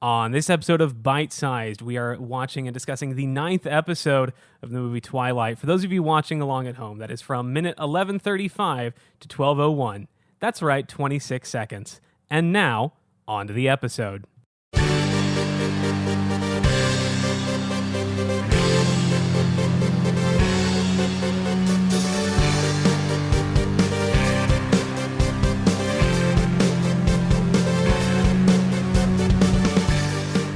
On this episode of Bite Sized, we are watching and discussing the 9th episode of the movie Twilight. For those of you watching along at home, that is from minute 11:35 to 12:01. That's right, 26 seconds. And now, on to the episode.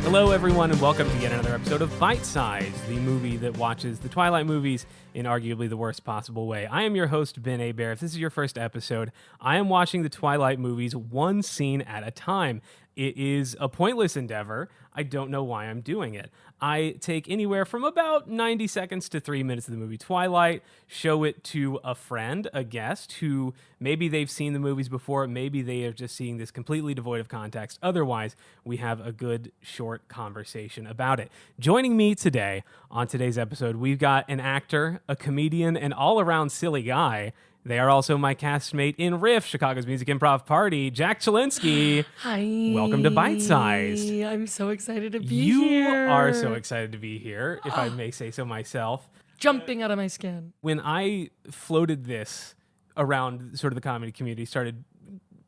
Hello, everyone, and welcome to yet another episode of Bite Size, the movie that watches the Twilight movies in arguably the worst possible way. I am your host, Ben Hebert. If this is your first episode, I am watching the Twilight movies one scene at a time. It is a pointless endeavor. I don't know why I'm doing it. I take anywhere from about 90 seconds to 3 minutes of the movie Twilight, show it to a friend, a guest, who maybe they've seen the movies before, maybe they are just seeing this completely devoid of context. Otherwise, we have a good, short conversation about it. Joining me today, on today's episode, we've got an actor, a comedian, an all-around silly guy. They are also my castmate in Riff, Chicago's Music Improv Party, Jack Chylinski. Hi. Welcome to Bite Sized. I'm so excited to be You here. are so excited to be here, if I may say so myself. Jumping out of my skin. When I floated this around sort of the comedy community, started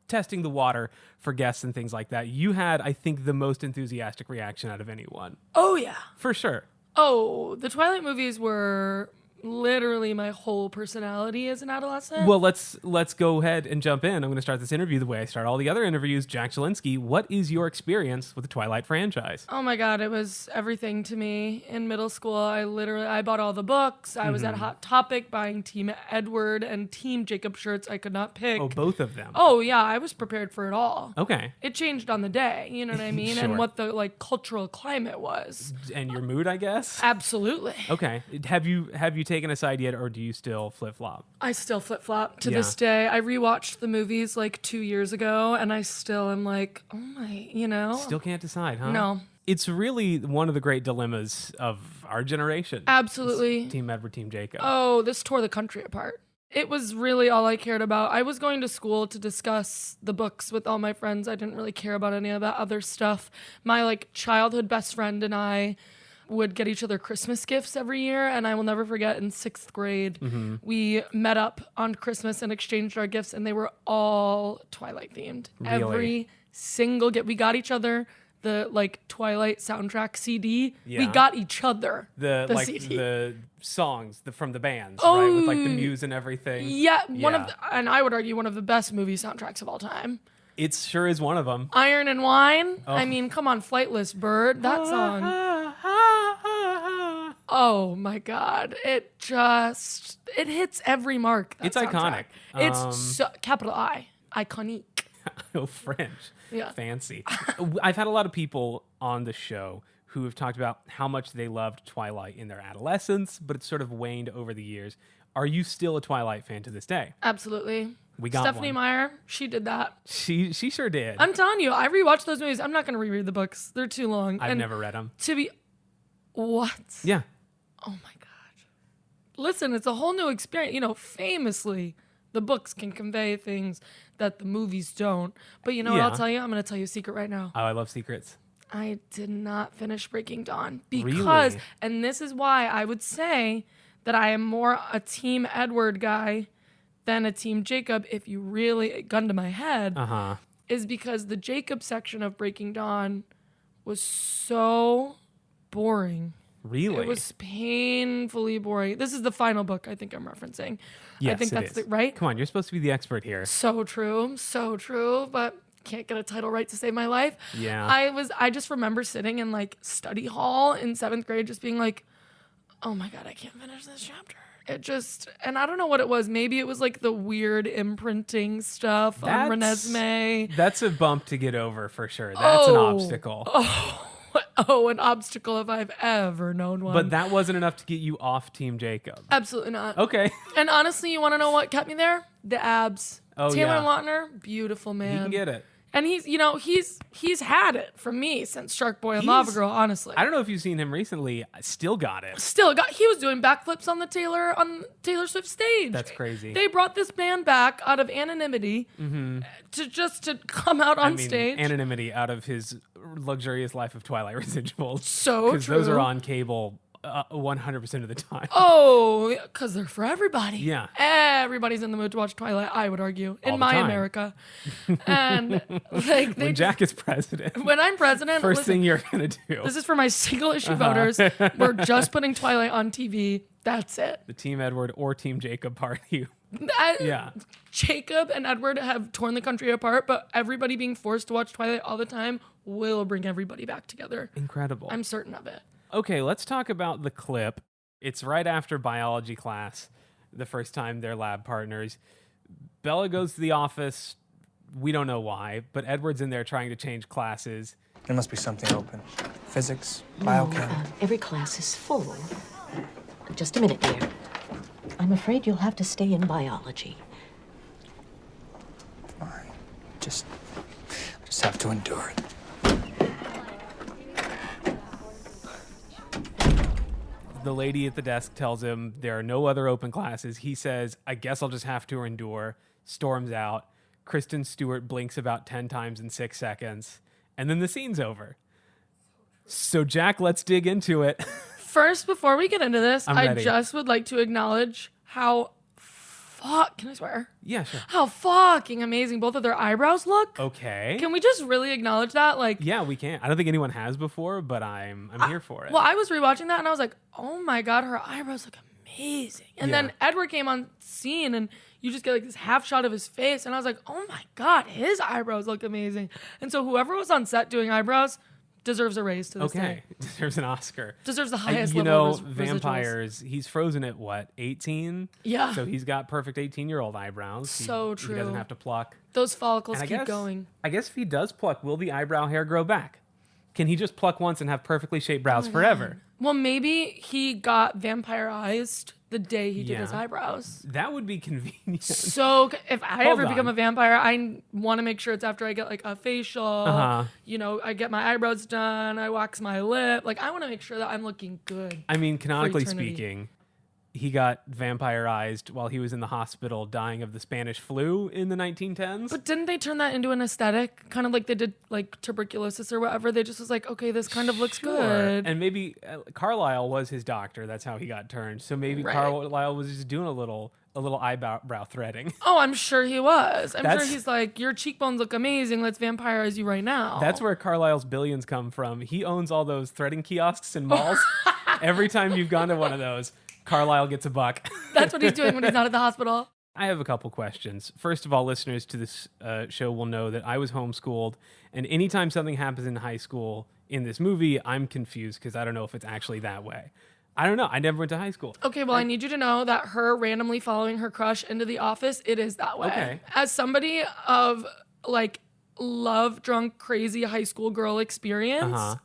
testing the water for guests and things like that, you had, I think, the most enthusiastic reaction out of anyone. Oh, yeah. For sure. Oh, the Twilight movies were literally my whole personality as an adolescent. Well, let's go ahead and jump in. I'm going to start this interview the way I start all the other interviews. Jack Chylinski, what is your experience with the Twilight franchise? Oh my God, it was everything to me. In middle school, I bought all the books. I was at Hot Topic buying Team Edward and Team Jacob shirts I could not pick. Oh, both of them. Oh yeah, I was prepared for it all. Okay. It changed on the day, you know what I mean? Sure. And what the cultural climate was. And your mood, I guess? Absolutely. Okay. Have you taken a side yet, or do you still flip-flop? I still flip-flop to this day. I rewatched the movies like 2 years ago, and I still am like, oh my, Still can't decide, huh? No. It's really one of the great dilemmas of our generation. Absolutely. It's Team Edward, Team Jacob. Oh, this tore the country apart. It was really all I cared about. I was going to school to discuss the books with all my friends. I didn't really care about any of that other stuff. My childhood best friend and I would get each other Christmas gifts every year, and I will never forget in 6th grade, we met up on Christmas and exchanged our gifts, and they were all Twilight themed. Really? Every single gift. We got each other the Twilight soundtrack CD. Yeah. We got each other the CD. The songs from the bands, Oh, right? With the muse and everything. Yeah, and I would argue one of the best movie soundtracks of all time. It sure is one of them. Iron and Wine. Oh. I mean, come on, Flightless Bird. That song. Oh my God. It hits every mark. It's iconic. It's so, capital I. Iconique. Oh, French. Yeah. Fancy. I've had a lot of people on the show who have talked about how much they loved Twilight in their adolescence, but it's sort of waned over the years. Are you still a Twilight fan to this day? Absolutely. We got Stephanie one. Meyer, she did that. She sure did. I'm telling you, I rewatched those movies. I'm not going to reread the books. They're too long. I've never read them. What? Yeah. Oh my God. Listen, it's a whole new experience. Famously, the books can convey things that the movies don't. But what I'll tell you? I'm going to tell you a secret right now. Oh, I love secrets. I did not finish Breaking Dawn because, Really? And this is why I would say that I am more a Team Edward guy than a Team Jacob, if you really, gun to my head, is because the Jacob section of Breaking Dawn was so boring. Really? It was painfully boring. This is the final book I think I'm referencing. Yes, I think that's right? Come on, you're supposed to be the expert here. So true, but can't get a title right to save my life. Yeah. I just remember sitting in study hall in 7th grade just being like, oh my God, I can't finish this chapter. And I don't know what it was. Maybe it was the weird imprinting stuff on Renesmee. That's a bump to get over for sure. That's an obstacle. Oh, an obstacle if I've ever known one. But that wasn't enough to get you off Team Jacob. Absolutely not. Okay. And honestly, you want to know what kept me there? The abs. Oh, Taylor yeah. Lautner, beautiful man. You can get it. And he's had it from me since Shark Boy and Lava Girl, honestly. I don't know if you've seen him recently. Still got it. He was doing backflips on Taylor Swift stage. That's crazy. They brought this band back out of anonymity to come out on stage. Anonymity out of his luxurious life of Twilight residuals. So true. Because those are on cable 100% of the time. Oh, because they're for everybody. Yeah. Everybody's in the mood to watch Twilight, I would argue, in my America. And when Jack is president. When I'm president. First thing you're going to do. This is for my single issue voters. We're just putting Twilight on TV. That's it. The Team Edward or Team Jacob party. Yeah. Jacob and Edward have torn the country apart, but everybody being forced to watch Twilight all the time will bring everybody back together. Incredible. I'm certain of it. Okay, let's talk about the clip. It's right after biology class, the first time they're lab partners. Bella goes to the office. We don't know why, but Edward's in there trying to change classes. There must be something open. Physics, biochem. Every class is full. Just a minute, dear. I'm afraid you'll have to stay in biology. Fine. Just have to endure it. The lady at the desk tells him there are no other open classes. He says, I guess I'll just have to endure. Storms out. Kristen Stewart blinks about 10 times in 6 seconds. And then the scene's over. So, Jack, let's dig into it. First, before we get into this, I'm I ready. just would like to acknowledge how can I swear? Yeah, sure. How fucking amazing both of their eyebrows look. Okay. Can we just really acknowledge that? Like, yeah, we can. I don't think anyone has before, but I'm here for it. Well, I was rewatching that and I was like, oh my God, her eyebrows look amazing. And then Edward came on scene and you just get like this half shot of his face. And I was like, oh my God, his eyebrows look amazing. And so whoever was on set doing eyebrows deserves a raise to this day. Deserves an Oscar. Deserves the highest level of vampires, he's frozen at what, 18? Yeah. So he's got perfect 18-year-old eyebrows. So true. He doesn't have to pluck. Those follicles And keep going. I guess if he does pluck, will the eyebrow hair grow back? Can he just pluck once and have perfectly shaped brows forever? Well, maybe he got vampirized the day he did his eyebrows. That would be convenient. So if I ever become a vampire, I want to make sure it's after I get like a facial, you know, I get my eyebrows done, I wax my lip. Like I want to make sure that I'm looking good. I mean, canonically speaking, he got vampirized while he was in the hospital dying of the Spanish flu in the 1910s. But didn't they turn that into an aesthetic? Kind of like they did like tuberculosis or whatever. They just was like, okay, this kind of looks good. And maybe Carlisle was his doctor. That's how he got turned. So maybe Carlisle was just doing a little eyebrow threading. Oh, I'm sure he was. I'm sure he's like, your cheekbones look amazing. Let's vampirize you right now. That's where Carlisle's billions come from. He owns all those threading kiosks in malls. Every time you've gone to one of those, Carlisle gets a buck. That's what he's doing when he's not at the hospital. I have a couple questions. First of all, listeners to this show will know that I was homeschooled, and anytime something happens in high school in this movie, I'm confused because I don't know if it's actually that way. I don't know. I never went to high school. Okay, well, I need you to know that her randomly following her crush into the office, it is that way. Okay. As somebody of, like, love-drunk, crazy high school girl experience,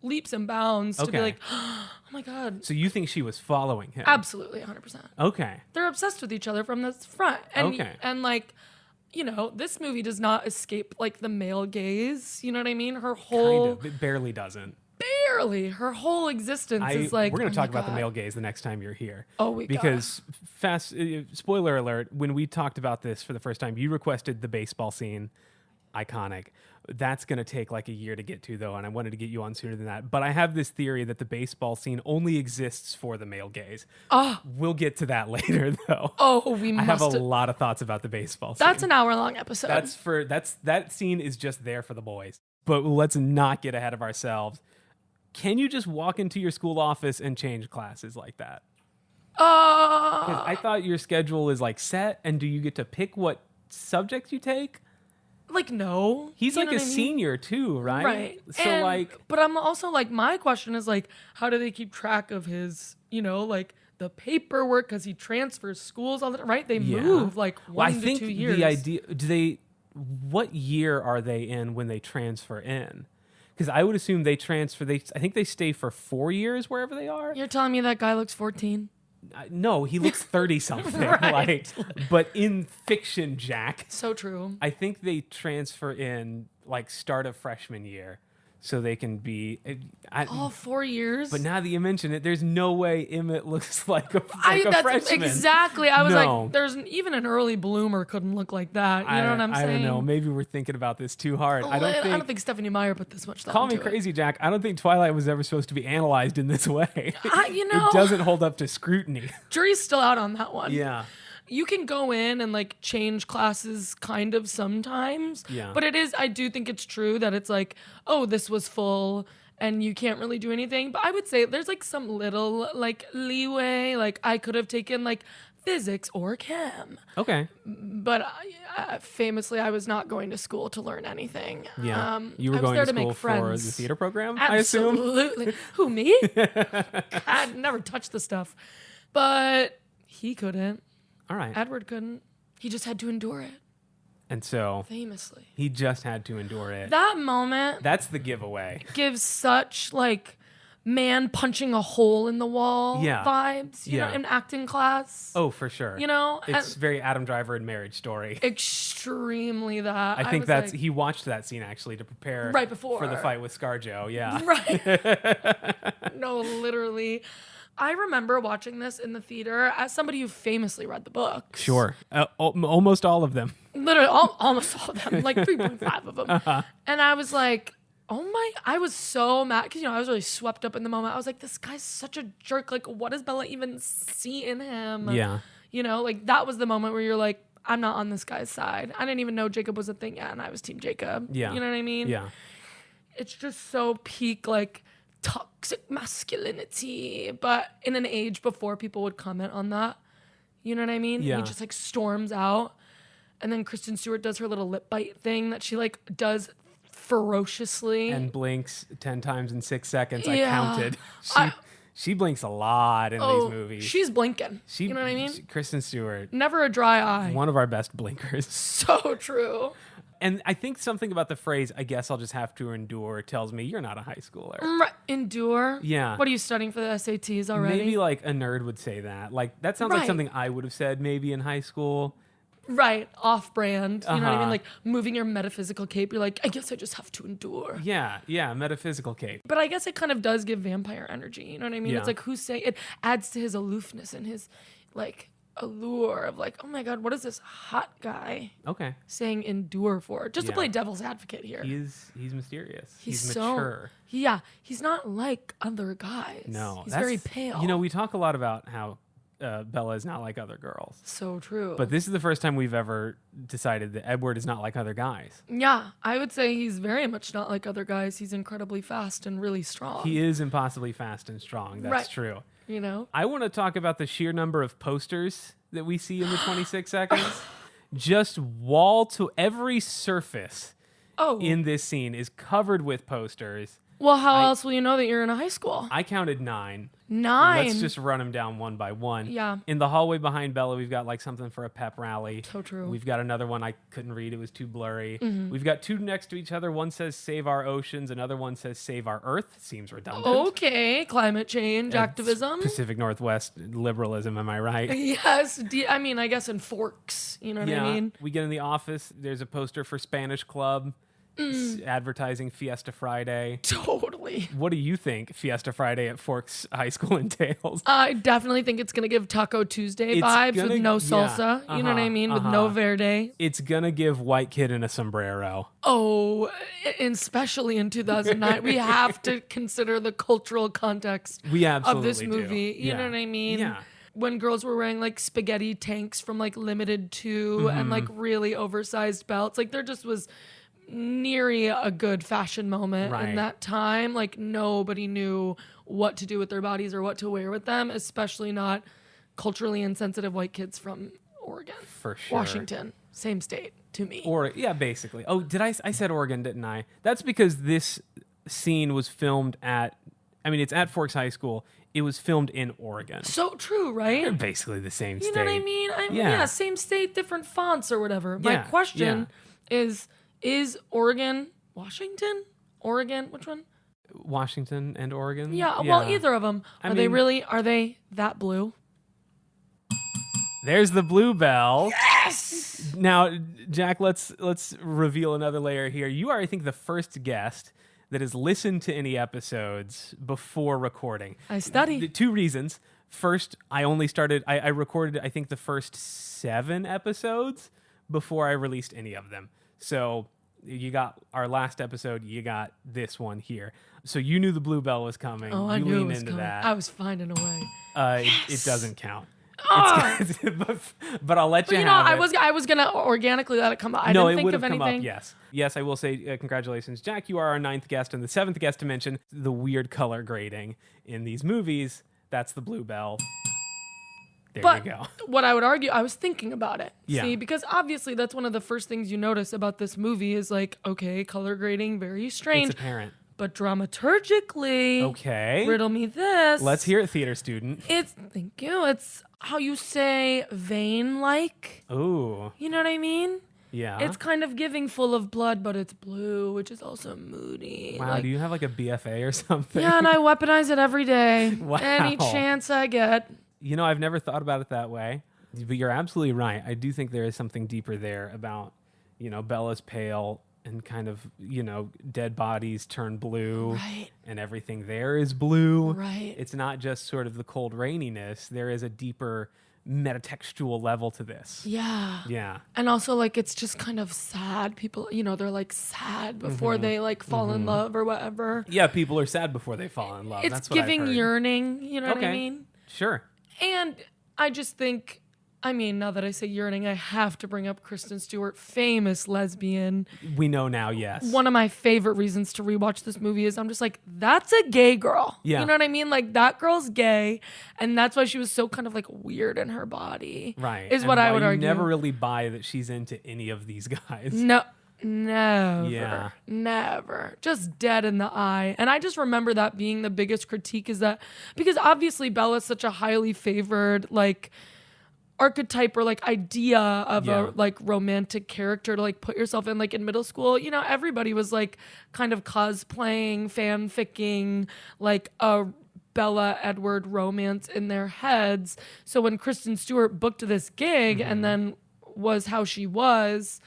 leaps and bounds to be like, oh my God. So you think she was following him? Absolutely, 100%. Okay. They're obsessed with each other from the front. And like, you know, this movie does not escape like the male gaze. You know what I mean? Her whole... Kind of. It barely doesn't. Barely. Her whole existence is like... We're going to talk about God. the male gaze the next time you're here. Oh, we Because, spoiler alert, when we talked about this for the first time, you requested the baseball scene. Iconic. That's going to take like a year to get to, though, and I wanted to get you on sooner than that. But I have this theory that the baseball scene only exists for the male gaze. Oh. We'll get to that later, though. Oh, we must. I have a lot of thoughts about the baseball scene. That's an hour-long episode. That scene is just there for the boys. But let's not get ahead of ourselves. Can you just walk into your school office and change classes like that? 'Cause I thought your schedule is like set, and do you get to pick what subjects you take? Like, no. He's like a senior too, right? Right. So but I'm also like, my question is like, how do they keep track of his, you know, like the paperwork? Because he transfers schools all the time, right? They move like 1 to 2 years. The idea, what year are they in when they transfer in? Because I would assume they transfer, I think they stay for 4 years wherever they are. You're telling me that guy looks 14? No, he looks 30-something. Right. But in fiction, Jack, So true. I think they transfer in like start of freshman year so they can be. All 4 years. But now that you mention it, there's no way Emmett looks like a that's freshman. exactly. I was No. like, even an early bloomer couldn't look like that. You know what I'm saying? I don't know. Maybe we're thinking about this too hard. I don't think Stephanie Meyer put this much thought Call me into it. crazy, Jack. I don't think Twilight was ever supposed to be analyzed in this way. It doesn't hold up to scrutiny. Jury's still out on that one. Yeah. You can go in and like change classes kind of sometimes. Yeah. But I do think it's true that it's like, oh, this was full and you can't really do anything. But I would say there's like some little like leeway. Like I could have taken like physics or chem. Okay. But famously, I was not going to school to learn anything. Yeah. You were I was going there to to school make for friends. the theater program, I assume? Absolutely. Who, me? I'd never touched the stuff. But he couldn't. All right. Edward couldn't. He just had to endure it. And so Famously. he just had to endure it. That moment That's the giveaway. gives such like man punching a hole in the wall vibes, you know, in acting class. Oh, for sure. You know? It's very Adam Driver and Marriage Story. Extremely that. I think was he watched that scene actually to prepare Right before. for the fight with ScarJo. Yeah. Right. No, literally. I remember watching this in the theater as somebody who famously read the books. Sure. Almost all of them. Literally, almost all of them, like 3.5 of them. And I was like, I was so mad because, I was really swept up in the moment. I was like, this guy's such a jerk. Like, what does Bella even see in him? Yeah. Like that was the moment where you're like, I'm not on this guy's side. I didn't even know Jacob was a thing yet, and I was Team Jacob. Yeah. You know what I mean? Yeah. It's just so peak, like, toxic masculinity, but in an age before people would comment on that. You know what I mean? Yeah. And he just like storms out. And then Kristen Stewart does her little lip bite thing that she like does ferociously. And blinks 10 times in 6 seconds. Yeah. I counted. She blinks a lot in these movies. She's blinking. You know what I mean? Kristen Stewart. Never a dry eye. One of our best blinkers. So true. And I think something about the phrase, I guess I'll just have to endure, tells me you're not a high schooler. Endure? Yeah. What are you studying for the SATs already? Maybe like a nerd would say that. Like that sounds like something I would have said maybe in high school. Right. Off brand. You know what I mean? Like moving your metaphysical cape. You're like, I guess I just have to endure. Yeah. Metaphysical cape. But I guess it kind of does give vampire energy. You know what I mean? Yeah. It's like who's saying it adds to his aloofness and his like allure of like, oh my God, what is this hot guy saying endure for? Just to play devil's advocate here. He's mysterious. He's so mature. Yeah. He's not like other guys. No. He's very pale. We talk a lot about how Bella is not like other girls. So true. But this is the first time we've ever decided that Edward is not like other guys. Yeah, I would say he's very much not like other guys. He's incredibly fast and really strong. He is impossibly fast and strong. That's true. I want to talk about the sheer number of posters that we see in the 26 seconds. Just wall to every surface in this scene is covered with posters. Well, how else will you know that you're in a high school? I counted 9. 9? Let's just run them down one by one. Yeah. In the hallway behind Bella, we've got like something for a pep rally. So true. We've got another one I couldn't read. It was too blurry. Mm-hmm. We've got 2 next to each other. One says save our oceans. Another one says save our earth. Seems redundant. Okay. Climate change, activism. Pacific Northwest liberalism, am I right? Yes. I guess in Forks. You know what I mean? We get in the office. There's a poster for Spanish Club. Advertising Fiesta Friday. Totally. What do you think Fiesta Friday at Forks High School entails? I definitely think it's going to give Taco Tuesday vibes with no salsa. You know what I mean? With no verde. It's going to give white kid in a sombrero. Oh, and especially in 2009. We have to consider the cultural context of this movie. Do. You know what I mean? Yeah. When girls were wearing like spaghetti tanks from like Limited 2 and like really oversized belts. Like there just was nearly a good fashion moment in that time. Like nobody knew what to do with their bodies or what to wear with them, especially not culturally insensitive white kids from Oregon. For sure. Washington, same state to me. Basically. Oh, I said Oregon, didn't I? That's because this scene was filmed it's at Forks High School. It was filmed in Oregon. So true, right? They're basically the same state. You know what I mean? Yeah, same state, different fonts or whatever. My question is Oregon, Washington? Oregon, which one? Washington and Oregon? Yeah, well, either of them. Are they that blue? There's the bluebell. Yes. Now, Jack, let's reveal another layer here. You are, I think, the first guest that has listened to any episodes before recording. I study. Two reasons. First, I recorded, I think, the first 7 episodes before I released any of them. So you got our last episode, you got this one here. So you knew the bluebell was coming. Oh, I you knew it leaned was into coming. that. I was finding a way. It doesn't count. Oh. But I'll let But you you know, have I was gonna organically let it come up. I no, didn't it think would of have come anything. up. Yes. I will say congratulations, Jack. You are our 9th guest and the 7th guest to mention the weird color grading in these movies. That's the bluebell. There But you go. what I would argue, I was thinking about it. Yeah. See, because obviously that's one of the first things you notice about this movie is like, okay, color grading, very strange. It's apparent. But dramaturgically, Okay. riddle me this. Let's hear it, theater student. Thank you. It's how you say vein-like. Ooh. You know what I mean? Yeah. It's kind of giving full of blood, but it's blue, which is also moody. Wow, Like, do you have like a BFA or something? yeah, and I weaponize it every day. Wow. Any chance I get. You know, I've never thought about it that way, but you're absolutely right. I do think there is something deeper there about, Bella's pale and kind of, dead bodies turn blue. Right. And everything there is blue. Right. It's not just sort of the cold raininess. There is a deeper metatextual level to this. Yeah. Yeah. And also, like, it's just kind of sad. People, they're like sad before they like fall in love or whatever. Yeah, people are sad before they fall in love. It's That's what I've giving heard. yearning. You know what I Okay. mean? Sure. And I just think, now that I say yearning, I have to bring up Kristen Stewart, famous lesbian. We know now, yes. One of my favorite reasons to rewatch this movie is I'm just like, that's a gay girl. Yeah. You know what I mean? Like, that girl's gay. And that's why she was so kind of like weird in her body. Right. Is And what I why would you argue. never really buy that she's into any of these guys. No. Never. Yeah. Never. Just dead in the eye. And I just remember that being the biggest critique is that because obviously Bella's such a highly favored, like, archetype or like idea of Yeah. a like romantic character to like put yourself in. Like in middle school, everybody was like kind of cosplaying, fanficking like a Bella Edward romance in their heads. So when Kristen Stewart booked this gig and then was how she was,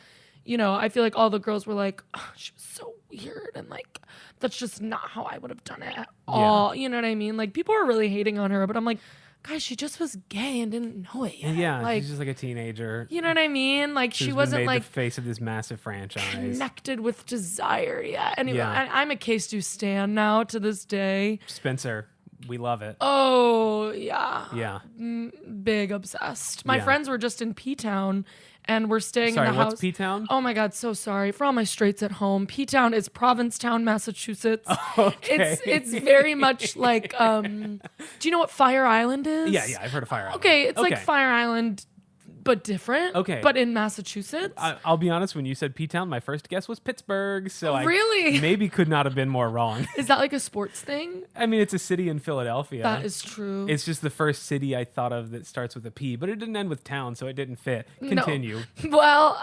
I feel like all the girls were like, oh, she was so weird and like that's just not how I would have done it at all. You know what I mean? Like people are really hating on her, but I'm like, guys, she just was gay and didn't know it yet. Yeah, like, she's just like a teenager. you know what I mean? Like she who's wasn't been made like the face of this massive franchise. connected with desire yet. Anyway, Yeah. I'm a K-Stu stan now to this day. Spencer, we love it. Oh yeah, Yeah. big obsessed. My Yeah. friends were just in P-Town and we're staying Sorry, in the house. what's P-Town? Oh my God, so sorry for all my straights at home. P-Town is Provincetown, Massachusetts. Okay. It's very much like. Do you know what Fire Island is? Yeah, I've heard of Fire Island. Okay, it's like Fire Island, but different. Okay. But in Massachusetts. I'll be honest, when you said P-Town, my first guess was Pittsburgh, so I Really? maybe could not have been more wrong. Is that like a sports thing? I mean, it's a city in Philadelphia. That is true. It's just the first city I thought of that starts with a P, but it didn't end with town, so it didn't fit. Continue. No. Well,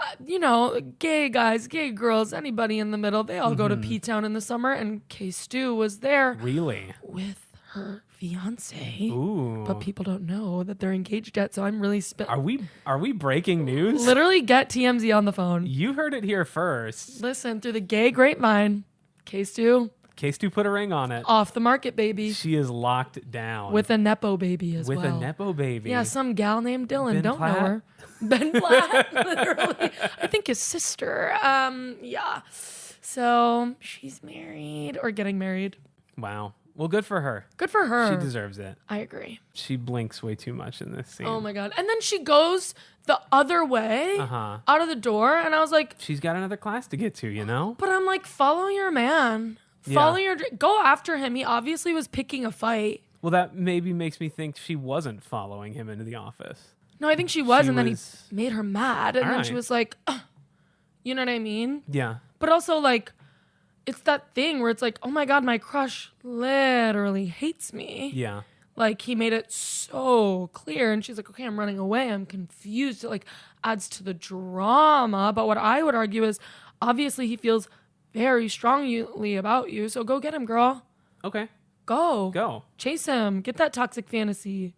gay guys, gay girls, anybody in the middle, they all go to P-Town in the summer, and K-Stu was there Really? with her fiance. Ooh. But people don't know that they're engaged yet, so I'm really Are we breaking news? literally get TMZ on the phone. You heard it here first. Listen, through the gay grapevine, K-Stu, K-Stu put a ring on it. off the market, baby. She is locked down. With a Nepo baby as With well. a Nepo baby. Yeah, some gal named Dylan. Ben Don't Platt? know her. Ben Platt, literally. I think his sister. Yeah. So she's married or getting married. Wow. Well, good for her. Good for her. She deserves it. I agree. She blinks way too much in this scene. Oh my God. And then she goes the other way out of the door. And I was like, She's got another class to get to, you know? but I'm like, follow your man. Follow your go after him. He obviously was picking a fight. Well, that maybe makes me think she wasn't following him into the office. No, I think she was. She And then he was- made her mad. And All then she right. was like, "Ugh." You know what I mean? Yeah. But also, like, it's that thing where it's like, oh my God, my crush literally hates me. Yeah. Like, he made it so clear. And she's like, okay, I'm running away. I'm confused. It, like, adds to the drama. But what I would argue is, obviously, he feels very strongly about you. So go get him, girl. Okay. Go. Go. Chase him. Get that toxic fantasy.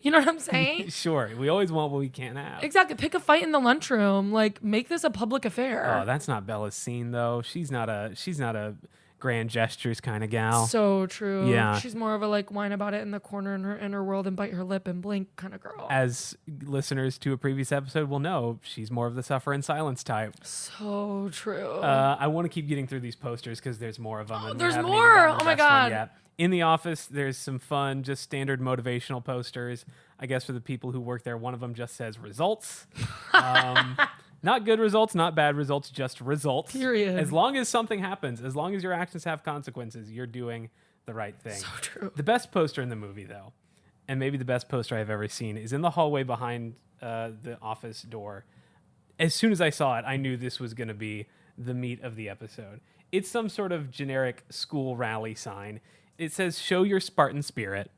You know what I'm saying? Sure. We always want what we can't have. Exactly. Pick a fight in the lunchroom. Like, make this a public affair. Oh, that's not Bella's scene though. She's not a grand gestures kind of gal. So true. Yeah. She's more of a like whine about it in the corner in her inner world and bite her lip and blink kind of girl. As listeners to a previous episode will know, she's more of the suffer in silence type. So true. I want to keep getting through these posters because there's more of them. And we there's haven't more. even gotten to the Oh my best one God. yet. In the office, there's some fun, just standard motivational posters. I guess for the people who work there, one of them just says results. Not good results, not bad results, just results. Period. As long as something happens, as long as your actions have consequences, you're doing the right thing. So true. The best poster in the movie, though, and maybe the best poster I've ever seen, is in the hallway behind the office door. As soon as I saw it, I knew this was going to be the meat of the episode. It's some sort of generic school rally sign. It says, "Show your Spartan spirit."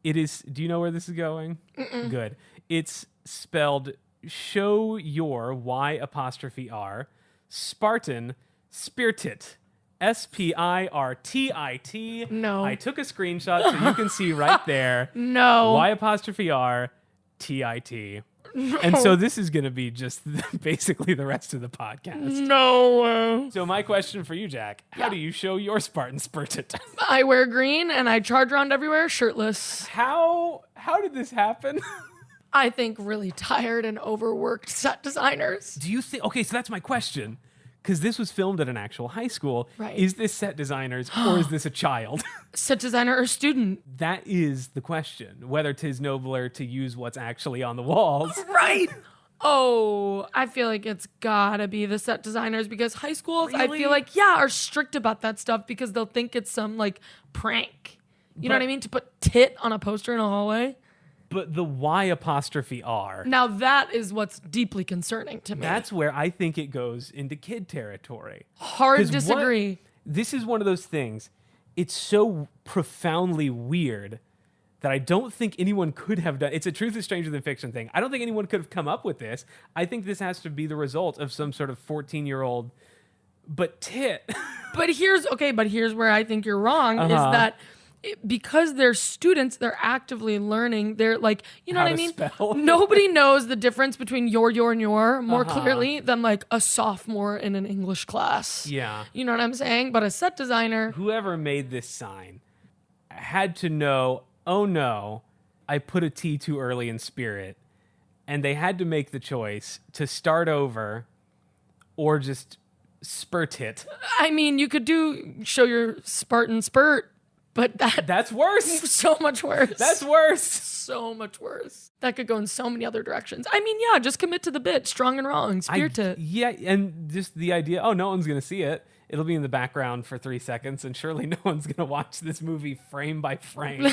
It is. Do you know where this is going? Mm-mm. Good. It's spelled "Show your Y''R Spartan Spiritit." Spirtit. No. I took a screenshot so you can see right there. No. Y''RTIT. No. And so this is going to be just basically the rest of the podcast. No. So my question for you, Jack, how do you show your Spartan Spiritit? I wear green and I charge around everywhere shirtless. How did this happen? I think really tired and overworked set designers. Do you think... Okay, so that's my question. Because this was filmed at an actual high school. Right. Is this set designers or is this a child? Set designer or student? That is the question. Whether 'tis nobler to use what's actually on the walls. Right. Oh, I feel like it's gotta be the set designers because high schools, Really? I feel like, are strict about that stuff because they'll think it's some like prank. You know what I mean? To put tit on a poster in a hallway. But the Y''R. Now that is what's deeply concerning to me. That's where I think it goes into kid territory. Hard 'Cause disagree. This is one of those things. It's so profoundly weird that I don't think anyone could have done. It's a truth is stranger than fiction thing. I don't think anyone could have come up with this. I think this has to be the result of some sort of 14-year-old, but tit. But here's where I think you're wrong is that because they're students, they're actively learning. They're like, you know How what I to mean? spell. Nobody knows the difference between your, and your more clearly than like a sophomore in an English class. Yeah. You know what I'm saying? But a set designer. Whoever made this sign had to know, oh no, I put a T too early in spirit. And they had to make the choice to start over or just spurt it. I mean, you could show your Spartan spurt, but That's worse. so much worse. That's worse. so much worse. That could go in so many other directions. I mean, yeah, just commit to the bit. Strong and wrong. Spirit. Yeah, and just the idea, oh, no one's going to see it. It'll be in the background for 3 seconds, and surely no one's going to watch this movie frame by frame.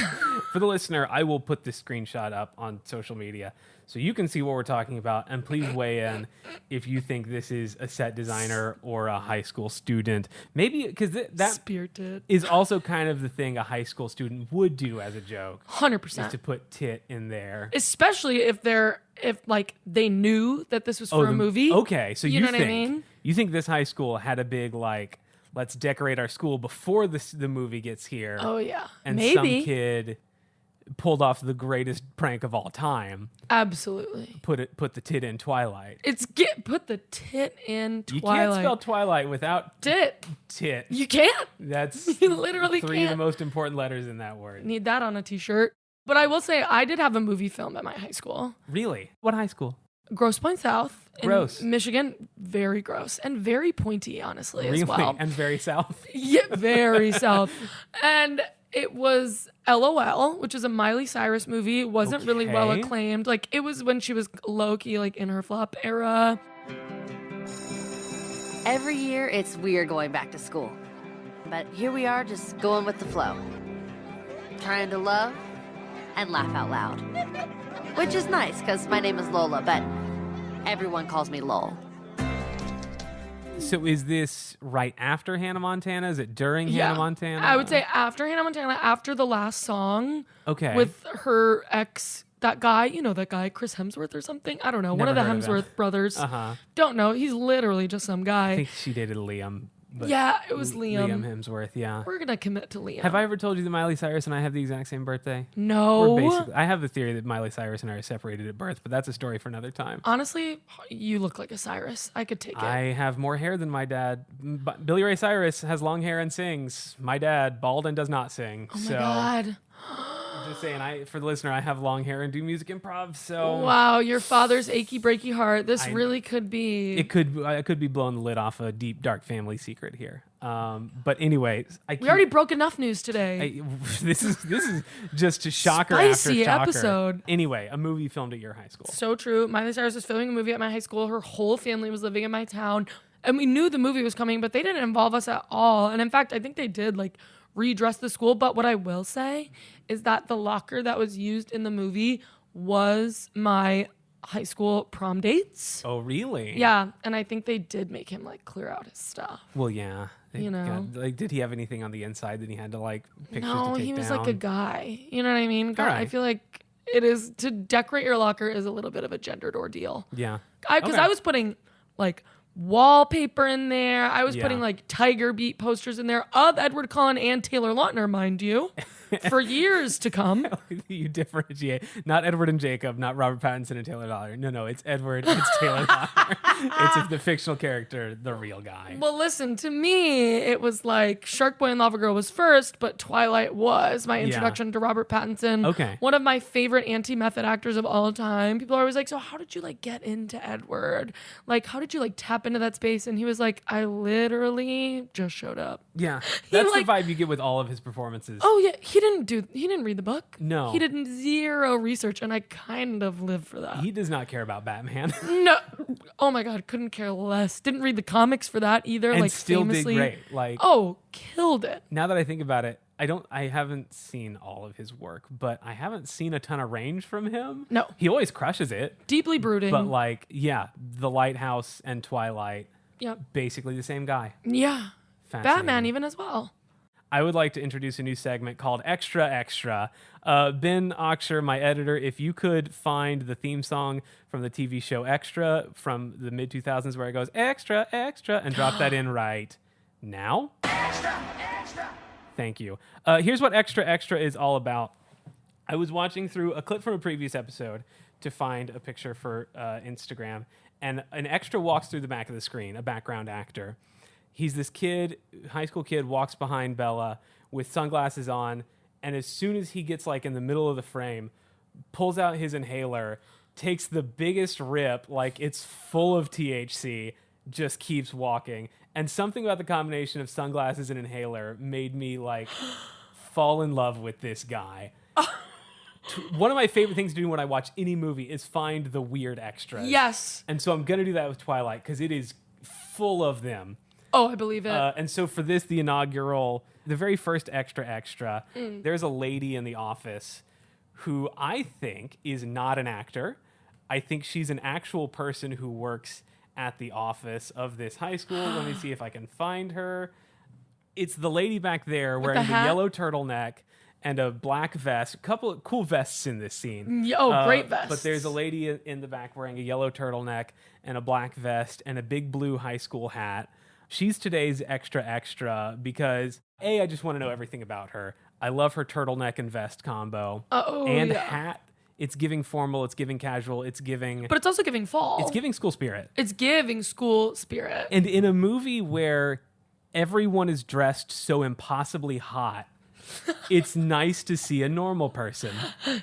For the listener, I will put this screenshot up on social media so you can see what we're talking about, and please weigh in if you think this is a set designer or a high school student. Maybe, because that Spirited. is also kind of the thing a high school student would do as a joke. 100%. Is to put tit in there. Especially if they knew that this was for a movie. Okay, so you know think, what I mean? You think this high school had a big, like, let's decorate our school before the movie gets here. Oh, yeah. And Maybe. some kid pulled off the greatest prank of all time. Absolutely. Put the tit in Twilight. Put the tit in Twilight. You can't spell Twilight without tit. tit. You can't. That's You literally three of the can't. most important letters in that word. Need that on a t-shirt. But I will say, I did have a movie film at my high school. Really? What high school? Grosse Pointe South in Gross. Michigan. Very gross and very pointy, honestly, Really? as well. And very south. Yeah, very south. And it was LOL, which is a Miley Cyrus movie. It wasn't really well Okay. acclaimed. Like, it was when she was low-key, like, in her flop era. Every year, it's weird going back to school. But here we are, just going with the flow. Trying to love and laugh out loud. Which is nice, because my name is Lola, but everyone calls me Lol. So is this right after Hannah Montana? Is it during Hannah Montana? I would say after Hannah Montana, after the last song. Okay. With her ex, that guy, you know that guy, Chris Hemsworth or something? I don't know. One of the Never heard of him. Hemsworth brothers. Uh-huh. Don't know. He's literally just some guy. I think she dated Liam But Yeah, it was Liam. Liam Hemsworth, yeah. We're going to commit to Liam. Have I ever told you that Miley Cyrus and I have the exact same birthday? No. I have the theory that Miley Cyrus and I are separated at birth, but that's a story for another time. Honestly, you look like a Cyrus. I could take it. I have more hair than my dad. Billy Ray Cyrus has long hair and sings. My dad, bald and does not sing. Oh my God. I'm just saying, for the listener, I have long hair and do music improv, so... Wow, your father's achy breaky heart. This really could be... I could be blowing the lid off a deep, dark family secret here. But anyway... We already broke enough news today. This is just a shocker Spicy after shocker. episode. Anyway, a movie filmed at your high school. So true. Miley Cyrus was filming a movie at my high school. Her whole family was living in my town. And we knew the movie was coming, but they didn't involve us at all. And in fact, I think they did redress the school. But what I will say is that the locker that was used in the movie was my high school prom dates. Oh, really? Yeah. And I think they did make him clear out his stuff. Well, yeah. Did he have anything on the inside that he had to pictures to take down? No, he was a guy. You know what I mean? All right. I feel like it is to decorate your locker is a little bit of a gendered ordeal. Yeah. Because I was putting wallpaper in there. I was putting Tiger Beat posters in there of Edward Cullen and Taylor Lautner, mind you, for years to come. You differentiate. Not Edward and Jacob, not Robert Pattinson and Taylor Lautner. No, it's Edward, it's Taylor Lautner. It's the fictional character, the real guy. Well, listen, to me, it was Shark Boy and Lava Girl was first, but Twilight was my introduction to Robert Pattinson. Okay. One of my favorite anti-method actors of all time. People are always so how did you get into Edward? How did you tap into that space? And he was I literally just showed up. Yeah. That's the vibe you get with all of his performances. Oh yeah, he didn't read the book. No. He did zero research, and I kind of live for that. He does not care about Batman. No. Oh my God, couldn't care less. Didn't read the comics for that either. And still famously. did great. Killed it. Now that I think about it, I haven't seen all of his work, but I haven't seen a ton of range from him. No. He always crushes it. Deeply brooding. But The Lighthouse and Twilight. Yep. Basically the same guy. Yeah. Batman even as well. I would like to introduce a new segment called Extra Extra. Ben Oxer, my editor, if you could find the theme song from the TV show Extra from the mid-2000s where it goes, Extra, Extra, and drop that in right now. Extra, Extra. Thank you. Here's what Extra Extra is all about. I was watching through a clip from a previous episode to find a picture for Instagram, and an extra walks through the back of the screen, a background actor. He's this kid, high school kid, walks behind Bella with sunglasses on, and as soon as he gets in the middle of the frame, pulls out his inhaler, takes the biggest rip, it's full of THC, just keeps walking. And something about the combination of sunglasses and inhaler made me fall in love with this guy. One of my favorite things to do when I watch any movie is find the weird extras. Yes. And so I'm going to do that with Twilight because it is full of them. Oh, I believe it. And so for this, the very first Extra Extra, there's a lady in the office who I think is not an actor. I think she's an actual person who works at the office of this high school. Let me see if I can find her. It's the lady back there wearing the yellow turtleneck and a black vest. A couple of cool vests in this scene. Great vest. But there's a lady in the back wearing a yellow turtleneck and a black vest and a big blue high school hat. She's today's Extra Extra because, I just want to know everything about her. I love her turtleneck and vest combo. Hat. It's giving formal, it's giving casual, it's giving... But it's also giving fall. It's giving school spirit. It's giving school spirit. And in a movie where everyone is dressed so impossibly hot, it's nice to see a normal person.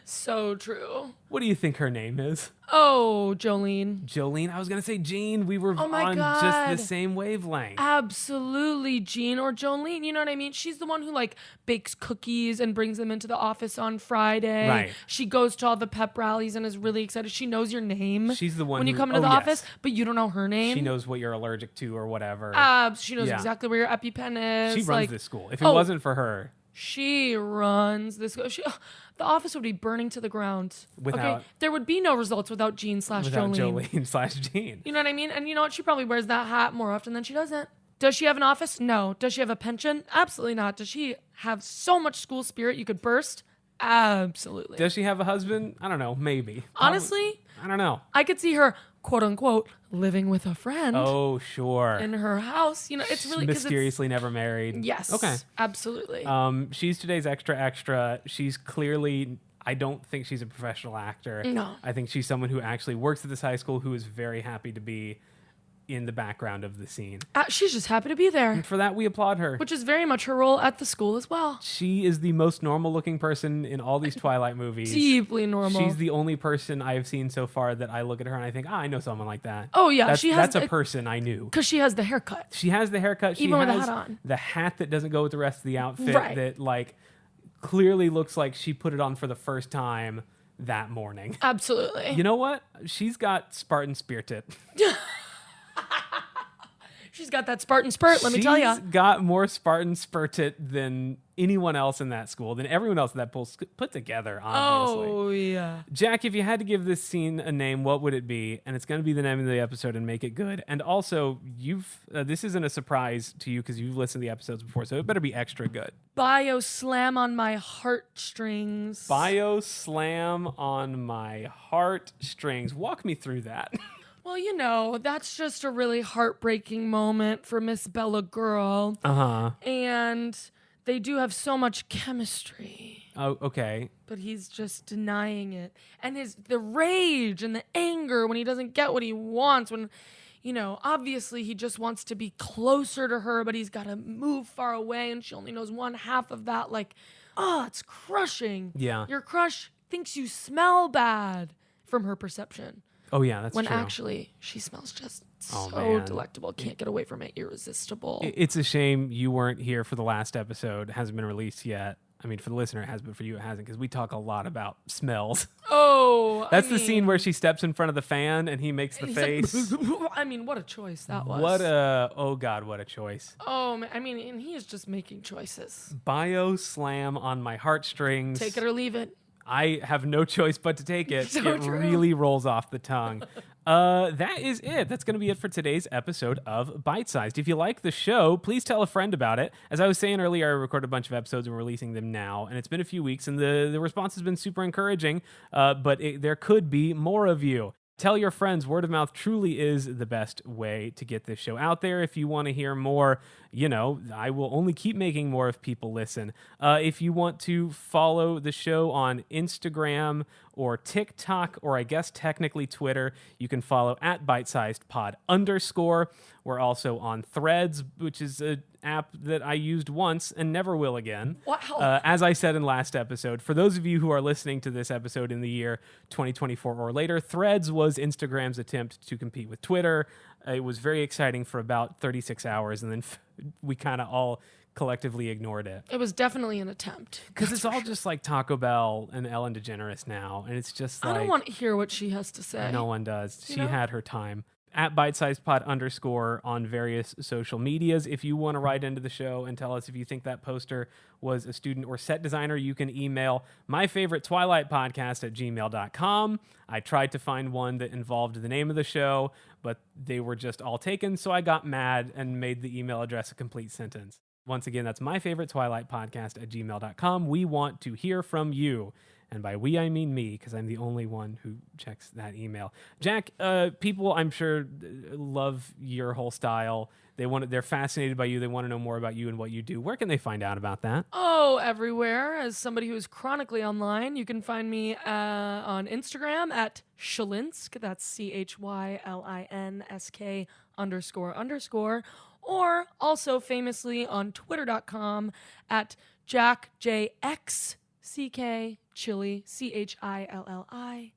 So true. What do you think her name is? Oh, Jolene. Jolene? I was going to say Jean. We were on God. just the same wavelength. Absolutely, Jean or Jolene. You know what I mean? She's the one who bakes cookies and brings them into the office on Friday. Right. She goes to all the pep rallies and is really excited. She knows your name. She's the one when you come into the office, but you don't know her name. She knows what you're allergic to or whatever. She knows exactly where your EpiPen is. She runs this school. If it wasn't for her... She runs this. The office would be burning to the ground. There would be no results without Jolene/Jean. You know what I mean? And you know what? She probably wears that hat more often than she doesn't. Does she have an office? No. Does she have a pension? Absolutely not. Does she have so much school spirit you could burst? Absolutely. Does she have a husband? I don't know. Maybe. Honestly, I don't know. I could see her quote unquote living with a friend Oh, sure. in her house. You know, it's really 'cause Mysteriously never married. Yes. Okay. Absolutely. She's today's extra. She's clearly, I don't think she's a professional actor. No. I think she's someone who actually works at this high school who is very happy to be in the background of the scene. She's just happy to be there, And for that, we applaud her. which is very much her role at the school as well. She is the most normal looking person in all these Twilight movies. Deeply normal. She's the only person I have seen so far that I look at her and I think, I know someone like that. Oh, yeah, That's, she has that's a person I knew. because she has the haircut. She has the haircut. She Even with the has hat on. the hat that doesn't go with the rest of the outfit Right. that like clearly looks like she put it on for the first time that morning. Absolutely. You know what? She's got Spartan spirited. She's got that Spartan spurt, let me tell you. She's got more Spartan spirited than anyone else in that school, than everyone else in that pool put together, obviously. Oh, yeah. Jack, if you had to give this scene a name, what would it be? And it's going to be the name of the episode and make it good. And also, this isn't a surprise to you because you've listened to the episodes before, so it better be extra good. Bioslam on my heartstrings. Bioslam on my heartstrings. Walk me through that. Well, you know, that's just a really heartbreaking moment for Miss Bella Girl. Uh-huh. And they do have so much chemistry. Oh, okay. But he's just denying it. And the rage and the anger when he doesn't get what he wants, when, you know, obviously he just wants to be closer to her, but he's got to move far away and she only knows one half of that. Like, oh, it's crushing. Yeah. Your crush thinks you smell bad from her perception. Oh, yeah, that's When true. actually she smells just Oh, so man. delectable. Can't get away from it. Irresistible. It's a shame you weren't here for the last episode. It hasn't been released yet. I mean, for the listener, it has, but for you, it hasn't, because we talk a lot about smells. Oh, That's the scene where she steps in front of the fan and he makes the he's face. like, I mean, what a choice that was. Oh God, what a choice. Oh, man, I mean, and he is just making choices. Bioslam on my heartstrings. Take it or leave it. I have no choice but to take it. So it true. really rolls off the tongue. That is it. That's going to be it for today's episode of Bite Sized. If you like the show, please tell a friend about it. As I was saying earlier, I recorded a bunch of episodes and we're releasing them now. And it's been a few weeks and the response has been super encouraging. But there could be more of you. Tell your friends. Word of mouth truly is the best way to get this show out there. If you want to hear more, you know, I will only keep making more if people listen. If you want to follow the show on Instagram or TikTok, or I guess technically Twitter, you can follow at bitesizedpod_. We're also on Threads, which is an app that I used once and never will again. Wow. As I said in last episode, for those of you who are listening to this episode in the year 2024 or later, Threads was Instagram's attempt to compete with Twitter. It was very exciting for about 36 hours, and then we kind of all collectively ignored it. It was definitely an attempt. Because it's all just like Taco Bell and Ellen DeGeneres now, and it's just like... I don't want to hear what she has to say. No one does. She know? had her time. At bitesizedpod_ on various social medias. If you want to write into the show and tell us if you think that poster was a student or set designer, you can email myfavoritetwilightpodcast@gmail.com. I tried to find one that involved the name of the show, but they were just all taken, so I got mad and made the email address a complete sentence. Once again, that's myfavoritetwilightpodcast@gmail.com. We want to hear from you. And by we, I mean me, because I'm the only one who checks that email. Jack, people, I'm sure, love your whole style. They're fascinated by you. They want to know more about you and what you do. Where can they find out about that? Oh, everywhere. As somebody who is chronically online, you can find me on Instagram at Chylinsk. That's CHYLINSK__. Or also famously on Twitter.com at JackJXCK Chili, CHILLI.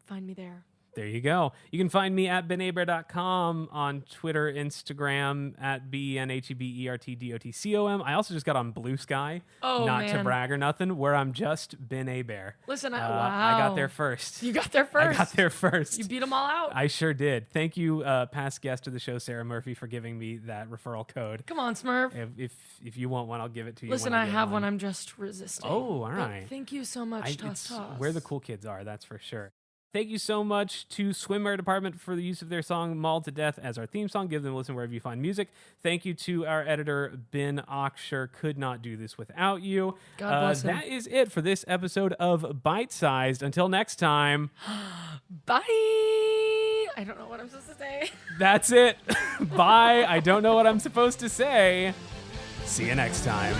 Find me there. There you go. You can find me at benaber.com on Twitter, Instagram, at BENHEBERTDOTCOM. I also just got on Blue Sky, not to man. brag or nothing, where I'm just Ben A. Bear. Listen, I wow. got there first. You got there first. I got there first. You beat them all out. I sure did. Thank you, past guest of the show, Sarah Murphy, for giving me that referral code. Come on, Smurf. If you want one, I'll give it to you. Listen, when I get have one. I'm just resisting. Oh, all But right. thank you so much, Toss. Where the cool kids are, that's for sure. Thank you so much to Swimwear Department for the use of their song Mauled to Death as our theme song. Give them a listen wherever you find music. Thank you to our editor, Ben Oxshire. Could not do this without you. God bless him. That is it for this episode of Bite Sized. Until next time. Bye. I don't know what I'm supposed to say. That's it. Bye. I don't know what I'm supposed to say. See you next time.